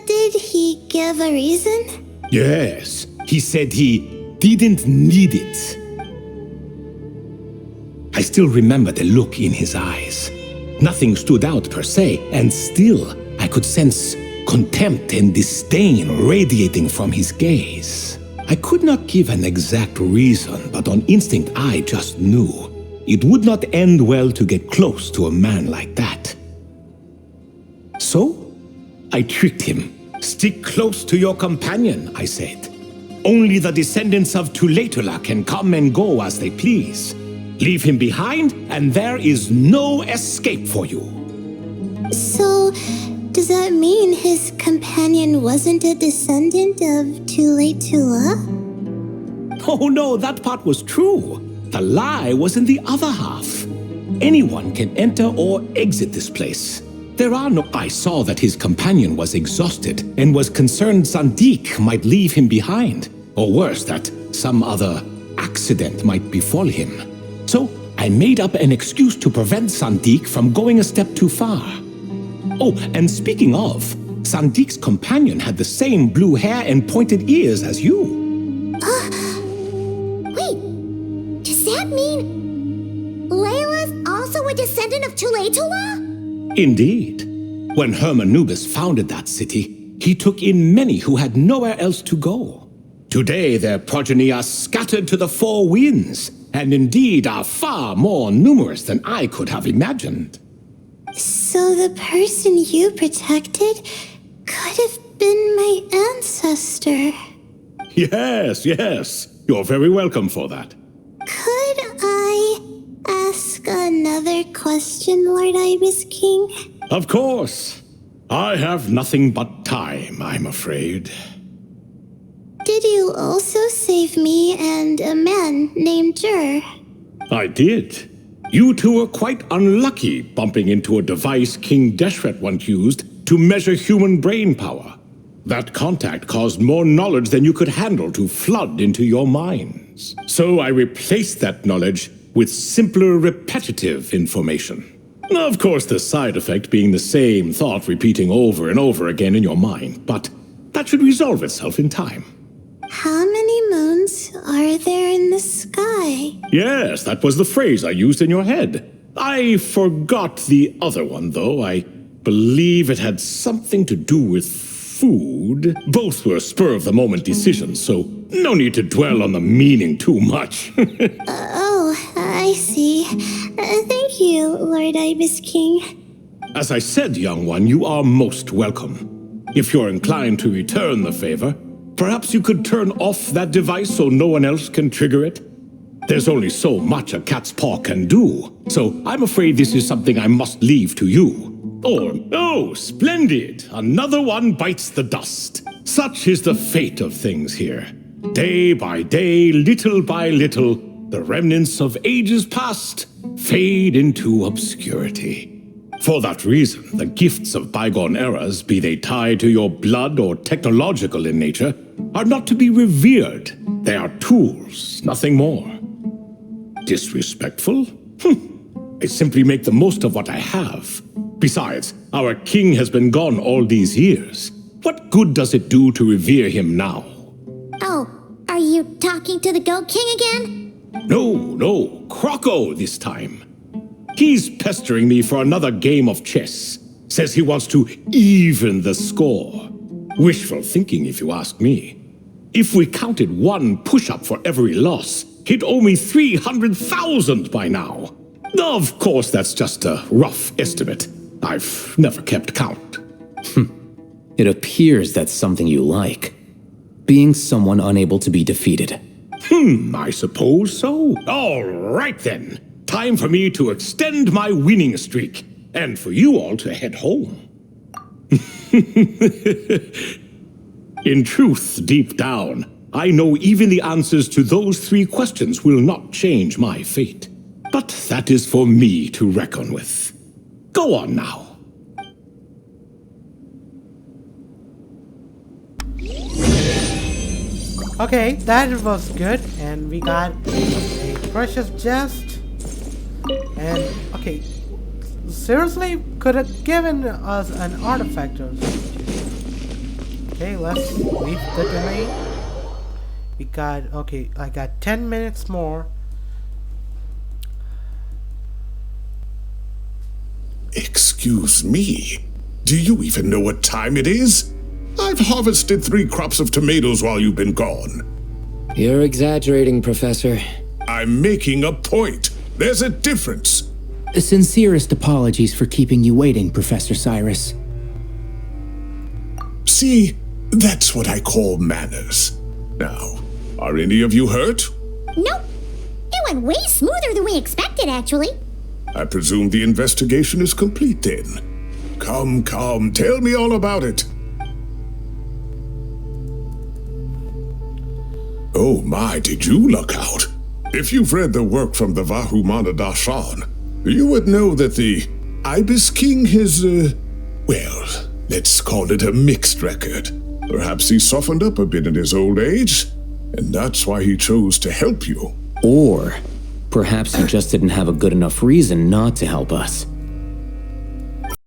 Did he give a reason? Yes, he said he didn't need it. I still remember the look in his eyes. Nothing stood out per se, and still I could sense contempt and disdain radiating from his gaze. I could not give an exact reason, but on instinct I just knew it would not end well to get close to a man like that. So, I tricked him. Stick close to your companion, I said. Only the descendants of Tuletula can come and go as they please. Leave him behind, and there is no escape for you. So, does that mean his companion wasn't a descendant of Tuletula? Oh no, that part was true. The lie was in the other half. Anyone can enter or exit this place. There are no... I saw that his companion was exhausted and was concerned Sandik might leave him behind. Or worse, that some other accident might befall him. So I made up an excuse to prevent Sandik from going a step too far. Oh, and speaking of, Sandik's companion had the same blue hair and pointed ears as you. Wait, does that mean Layla's also a descendant of Tuletula? Indeed. When Hermanubis founded that city, he took in many who had nowhere else to go. Today their progeny are scattered to the four winds, and indeed are far more numerous than I could have imagined. So the person you protected could have been my ancestor. Yes, yes. You're very welcome for that. Could I ask another question, Lord Ibis King? Of course. I have nothing but time, I'm afraid. Did you also save me and a man named Jur? I did. You two were quite unlucky bumping into a device King Deshret once used to measure human brain power. That contact caused more knowledge than you could handle to flood into your minds. So I replaced that knowledge with simpler repetitive information. Of course, the side effect being the same thought repeating over and over again in your mind, but that should resolve itself in time. How many moons are there in the sky? Yes, that was the phrase I used in your head. I forgot the other one, though. I believe it had something to do with food. Both were spur-of-the-moment decisions, so no need to dwell on the meaning too much. Oh, I see. Thank you, Lord Ibis King. As I said, young one, you are most welcome. If you're inclined to return the favor, perhaps you could turn off that device so no one else can trigger it? There's only so much a cat's paw can do, so I'm afraid this is something I must leave to you. Or, oh, splendid! Another one bites the dust. Such is the fate of things here. Day by day, little by little, the remnants of ages past fade into obscurity. For that reason, the gifts of bygone eras, be they tied to your blood or technological in nature, are not to be revered. They are tools, nothing more. Disrespectful? I simply make the most of what I have. Besides, our king has been gone all these years. What good does it do to revere him now? Oh, are you talking to the Goat King again? No, Croco this time. He's pestering me for another game of chess. Says he wants to even the score. Wishful thinking, if you ask me. If we counted one push-up for every loss, he'd owe me 300,000 by now. Of course, that's just a rough estimate. I've never kept count. It appears that's something you like. Being someone unable to be defeated. I suppose so. All right then. Time for me to extend my winning streak, and for you all to head home. In truth, deep down, I know even the answers to those 3 questions will not change my fate. But that is for me to reckon with. Go on now. Okay, that was good, and we got a precious chest. And okay, seriously, could have given us an artifact or something. Okay, let's leave the domain. We got, okay, I got 10 minutes more. Excuse me. Do you even know what time it is? I've harvested 3 crops of tomatoes while you've been gone. You're exaggerating, Professor. I'm making a point. There's a difference. Sincerest apologies for keeping you waiting, Professor Cyrus. See, that's what I call manners. Now, are any of you hurt? Nope. It went way smoother than we expected, actually. I presume the investigation is complete then. Come, tell me all about it. Oh my, did you luck out? If you've read the work from the Vahumana Dashan, you would know that the Ibis King has, well, let's call it a mixed record. Perhaps he softened up a bit in his old age, and that's why he chose to help you. Or perhaps he just didn't have a good enough reason not to help us.